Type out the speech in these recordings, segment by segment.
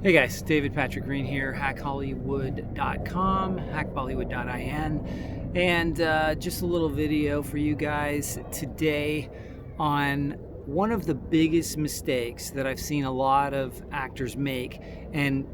Hey guys, David Patrick Green here, hackhollywood.com, hackbollywood.in, and just a little video for you guys today on one of the biggest mistakes that I've seen a lot of actors make. And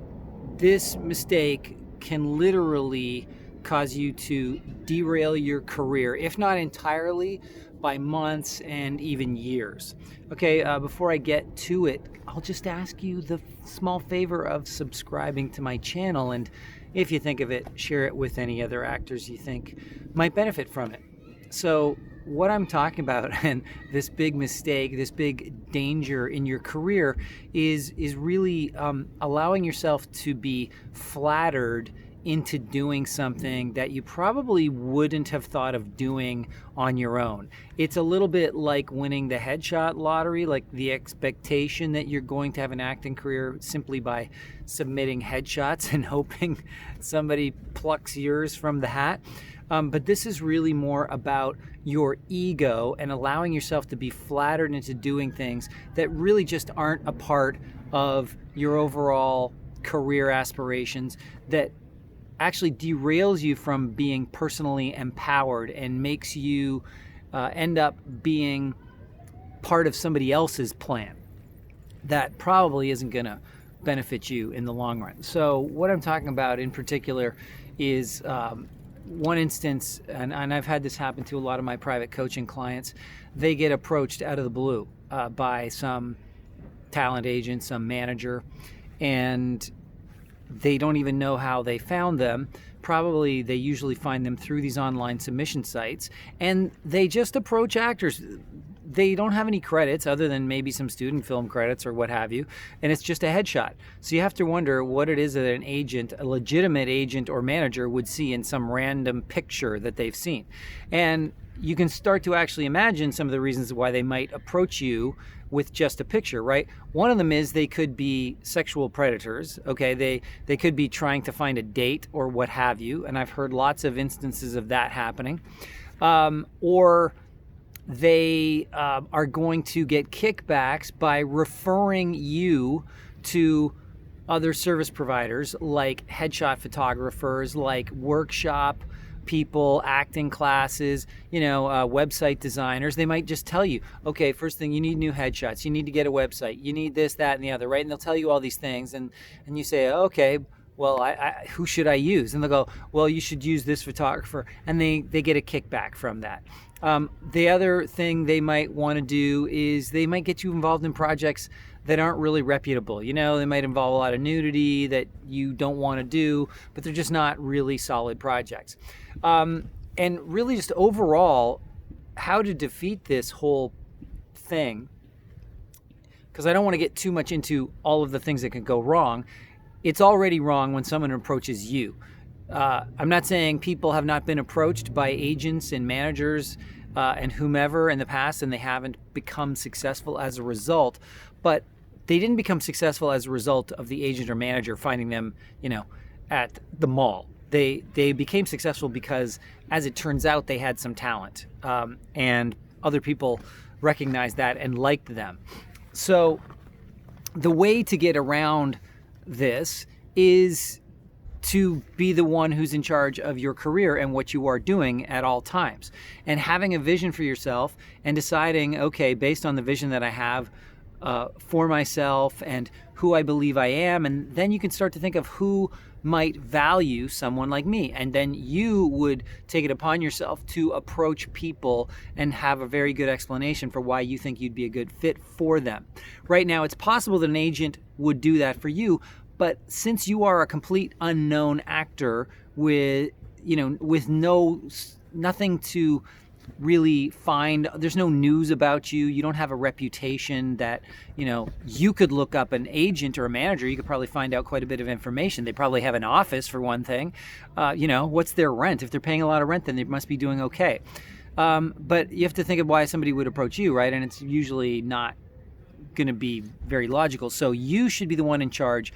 this mistake can literally cause you to derail your career, if not entirely, by months and even years. Okay, before I get to it, I'll just ask you the small favor of subscribing to my channel, and if you think of it, share it with any other actors you think might benefit from it. So what I'm talking about, and this big mistake, this big danger in your career, is really allowing yourself to be flattered into doing something that you probably wouldn't have thought of doing on your own. It's a little bit like winning the headshot lottery, like the expectation that you're going to have an acting career simply by submitting headshots and hoping somebody plucks yours from the hat. But this is really more about your ego and allowing yourself to be flattered into doing things that really just aren't a part of your overall career aspirations, that actually derails you from being personally empowered and makes you end up being part of somebody else's plan that probably isn't going to benefit you in the long run. So what I'm talking about in particular is one instance, and I've had this happen to a lot of my private coaching clients. They get approached out of the blue by some talent agent, some manager, and they don't even know how they found them. Probably they usually find them through these online submission sites, and they just approach actors. They don't have any credits other than maybe some student film credits or what have you, and it's just a headshot. So you have to wonder what it is that an agent, a legitimate agent or manager, would see in some random picture that they've seen. And you can start to actually imagine some of the reasons why they might approach you with just a picture, right? One of them is they could be sexual predators, okay? They could be trying to find a date or what have you, and I've heard lots of instances of that happening. Or they are going to get kickbacks by referring you to other service providers like headshot photographers, like workshop people, acting classes, website designers. They might just tell you, okay, first thing, you need new headshots, you need to get a website, you need this, that, and the other, right? And they'll tell you all these things, and you say, okay, well, I who should I use? And they'll go, well, you should use this photographer, and they get a kickback from that. The other thing they might want to do is they might get you involved in projects that aren't really reputable. They might involve a lot of nudity that you don't want to do, but they're just not really solid projects. And really just overall, how to defeat this whole thing, because I don't want to get too much into all of the things that can go wrong. It's already wrong when someone approaches you. I'm not saying people have not been approached by agents and managers and whomever in the past, and they haven't become successful as a result, but they didn't become successful as a result of the agent or manager finding them, at the mall. They became successful because, as it turns out, they had some talent, and other people recognized that and liked them. So the way to get around this is to be the one who's in charge of your career and what you are doing at all times, and having a vision for yourself and deciding, okay, based on the vision that I have for myself and who I believe I am, and then you can start to think of who might value someone like me, and then you would take it upon yourself to approach people and have a very good explanation for why you think you'd be a good fit for them. Right now, it's possible that an agent would do that for you, but since you are a complete unknown actor with nothing to really find, there's no news about you, you don't have a reputation that you could look up an agent or a manager. You could probably find out quite a bit of information. They probably have an office, for one thing. What's their rent? If they're paying a lot of rent, then they must be doing okay. But you have to think of why somebody would approach you, right? And it's usually not going to be very logical. So you should be the one in charge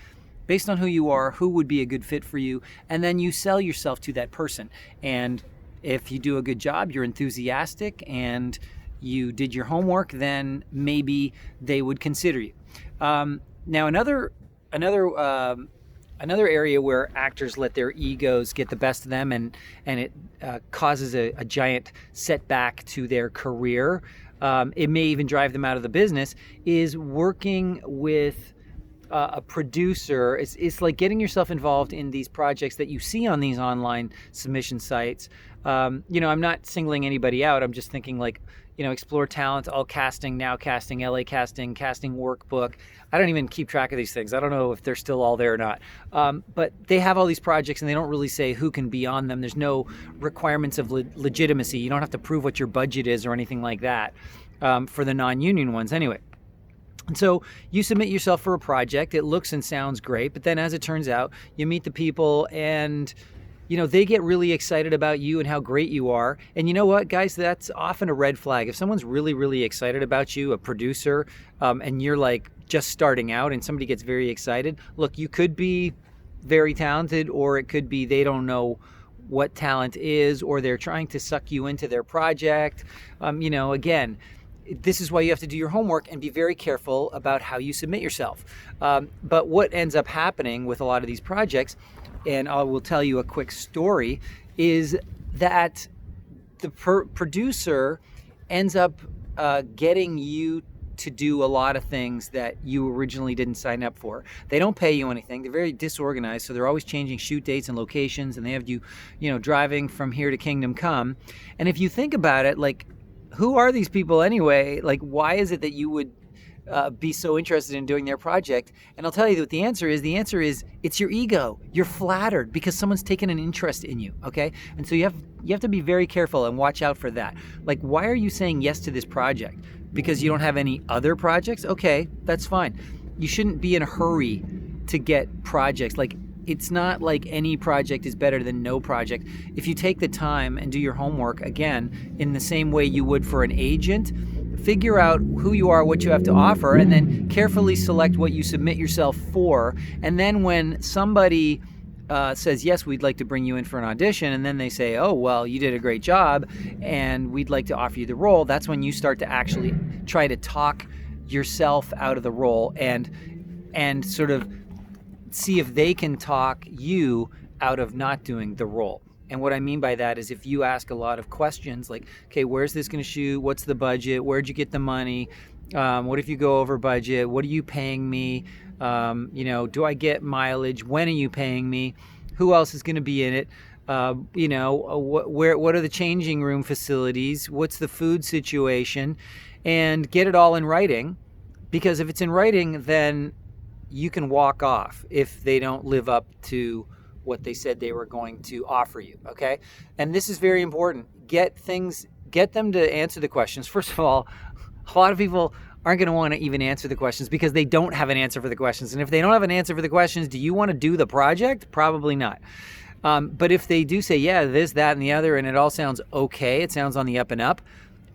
based on who you are, who would be a good fit for you, and then you sell yourself to that person. And if you do a good job, you're enthusiastic, and you did your homework, then maybe they would consider you. Now, another another area where actors let their egos get the best of them, and it causes a giant setback to their career. It may even drive them out of the business, is working with a producer. It's like getting yourself involved in these projects that you see on these online submission sites. I'm not singling anybody out. I'm just thinking like, Explore Talent, All Casting, Now Casting, LA Casting, Casting Workbook. I don't even keep track of these things. I don't know if they're still all there or not. But they have all these projects, and they don't really say who can be on them. There's no requirements of legitimacy. You don't have to prove what your budget is or anything like that, for the non-union ones anyway. And so you submit yourself for a project. It looks and sounds great, but then as it turns out, you meet the people, and they get really excited about you and how great you are. And you know what, guys, that's often a red flag. If someone's really, really excited about you, a producer, and you're like just starting out and somebody gets very excited, look, you could be very talented, or it could be they don't know what talent is, or they're trying to suck you into their project. Again, this is why you have to do your homework and be very careful about how you submit yourself. But what ends up happening with a lot of these projects, and I will tell you a quick story, is that the producer ends up getting you to do a lot of things that you originally didn't sign up for. They don't pay you anything. They're very disorganized, so they're always changing shoot dates and locations, and they have you, driving from here to Kingdom Come. And if you think about it, like, who are these people anyway? Like, why is it that you would be so interested in doing their project? And I'll tell you what the answer is. The answer is it's your ego. You're flattered because someone's taken an interest in you, okay? And so you have to be very careful and watch out for that. Like, why are you saying yes to this project? Because you don't have any other projects? Okay, that's fine. You shouldn't be in a hurry to get projects. Like, it's not like any project is better than no project. If you take the time and do your homework, again, in the same way you would for an agent, figure out who you are, what you have to offer, and then carefully select what you submit yourself for. And then when somebody says, yes, we'd like to bring you in for an audition, and then they say, oh, well, you did a great job, and we'd like to offer you the role, that's when you start to actually try to talk yourself out of the role and sort of see if they can talk you out of not doing the role. And what I mean by that is if you ask a lot of questions like, okay, where's this going to shoot? What's the budget? Where'd you get the money? What if you go over budget? What are you paying me? Do I get mileage? When are you paying me? Who else is going to be in it? What are the changing room facilities? What's the food situation? And get it all in writing, because if it's in writing, then you can walk off if they don't live up to what they said they were going to offer you, okay? And this is very important. Get them to answer the questions. First of all, a lot of people aren't going to want to even answer the questions because they don't have an answer for the questions. And if they don't have an answer for the questions, do you want to do the project? Probably not. But if they do say, yeah, this, that, and the other, and it all sounds okay, it sounds on the up and up,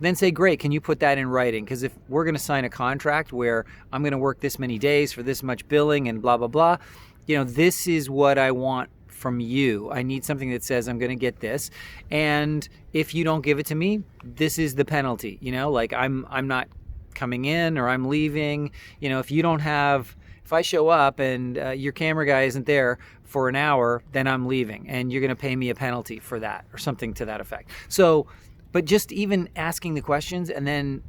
then say, great, can you put that in writing? Because if we're going to sign a contract where I'm going to work this many days for this much billing and blah, blah, blah, this is what I want from you. I need something that says I'm going to get this. And if you don't give it to me, this is the penalty. Like I'm not coming in, or I'm leaving. If I show up and your camera guy isn't there for an hour, then I'm leaving, and you're going to pay me a penalty for that, or something to that effect. So, but just even asking the questions, and then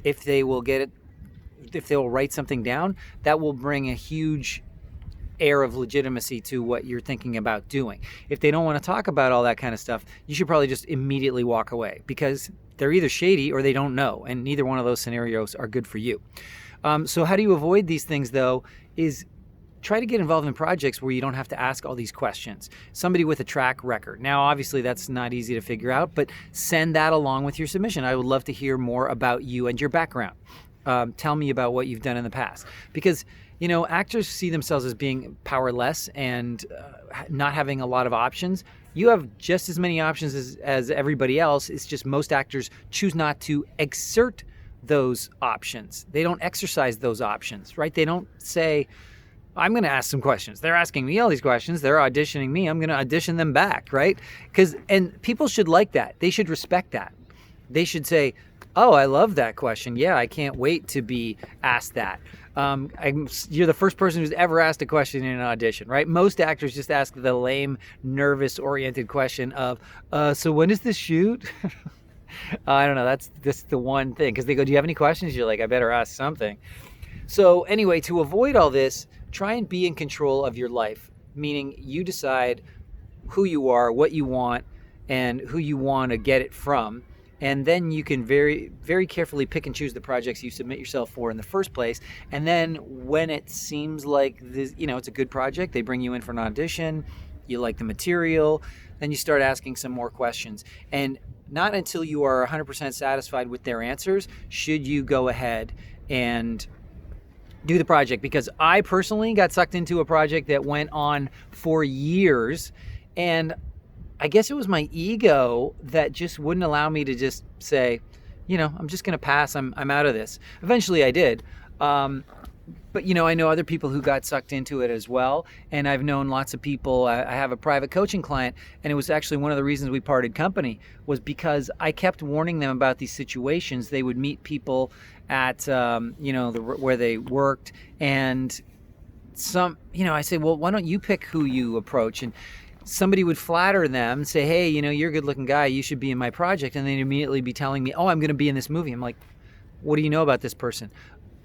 if they will get it, if they will write something down, that will bring a huge air of legitimacy to what you're thinking about doing. If they don't want to talk about all that kind of stuff, you should probably just immediately walk away, because they're either shady or they don't know, and neither one of those scenarios are good for you. So how do you avoid these things, though, is try to get involved in projects where you don't have to ask all these questions. Somebody with a track record. Now, obviously, that's not easy to figure out, but send that along with your submission. I would love to hear more about you and your background. Tell me about what you've done in the past. Because, actors see themselves as being powerless and not having a lot of options. You have just as many options as everybody else. It's just most actors choose not to exert those options. They don't exercise those options, right? They don't say, I'm going to ask some questions. They're asking me all these questions. They're auditioning me. I'm going to audition them back, right? And people should like that. They should respect that. They should say, Oh, I love that question. Yeah, I can't wait to be asked that. You're the first person who's ever asked a question in an audition, right? Most actors just ask the lame, nervous-oriented question of, so when is this shoot? I don't know. That's just the one thing. Because they go, do you have any questions? You're like, I better ask something. So anyway, to avoid all this, try and be in control of your life, meaning you decide who you are, what you want, and who you want to get it from. And then you can very, very carefully pick and choose the projects you submit yourself for in the first place. And then when it seems like this, it's a good project, they bring you in for an audition, you like the material, then you start asking some more questions. And not until you are 100% satisfied with their answers should you go ahead and do the project. Because I personally got sucked into a project that went on for years, and I guess it was my ego that just wouldn't allow me to just say, I'm just going to pass. I'm out of this. Eventually I did. But, I know other people who got sucked into it as well. And I've known lots of people. I have a private coaching client, and it was actually one of the reasons we parted company was because I kept warning them about these situations. They would meet people at, where they worked, and I say, well, why don't you pick who you approach? And somebody would flatter them and say, hey, you're a good looking guy, you should be in my project. And they'd immediately be telling me, oh, I'm going to be in this movie. I'm like, what do you know about this person?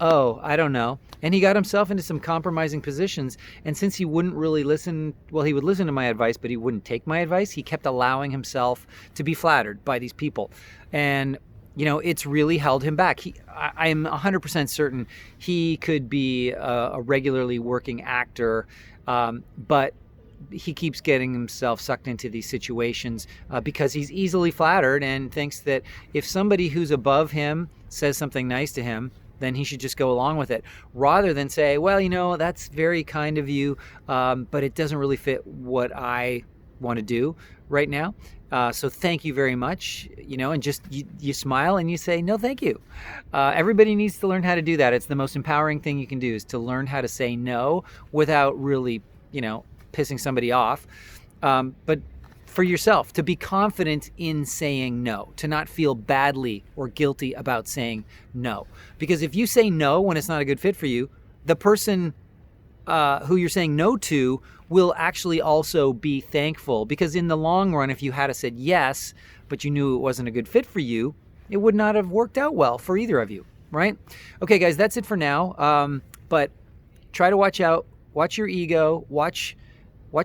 Oh, I don't know. And he got himself into some compromising positions. And since he wouldn't really listen, well, he would listen to my advice, but he wouldn't take my advice. He kept allowing himself to be flattered by these people. And, it's really held him back. I'm 100% certain he could be a regularly working actor, but he keeps getting himself sucked into these situations because he's easily flattered and thinks that if somebody who's above him says something nice to him, then he should just go along with it, rather than say, well, that's very kind of you, but it doesn't really fit what I want to do right now. So thank you very much, and just you smile and you say, no, thank you. Everybody needs to learn how to do that. It's the most empowering thing you can do, is to learn how to say no without really, pissing somebody off. But for yourself, to be confident in saying no, to not feel badly or guilty about saying no. Because if you say no when it's not a good fit for you, the person who you're saying no to will actually also be thankful. Because in the long run, if you had said yes, but you knew it wasn't a good fit for you, it would not have worked out well for either of you, right? Okay, guys, that's it for now. But try to watch your ego, watch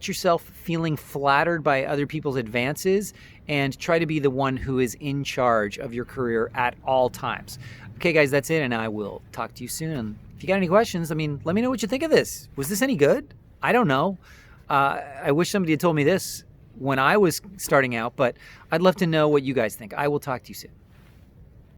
yourself feeling flattered by other people's advances, and try to be the one who is in charge of your career at all times. Okay, guys, that's it, and I will talk to you soon. If you got any questions, let me know what you think of this. Was this any good? I don't know. I wish somebody had told me this when I was starting out, but I'd love to know what you guys think. I will talk to you soon.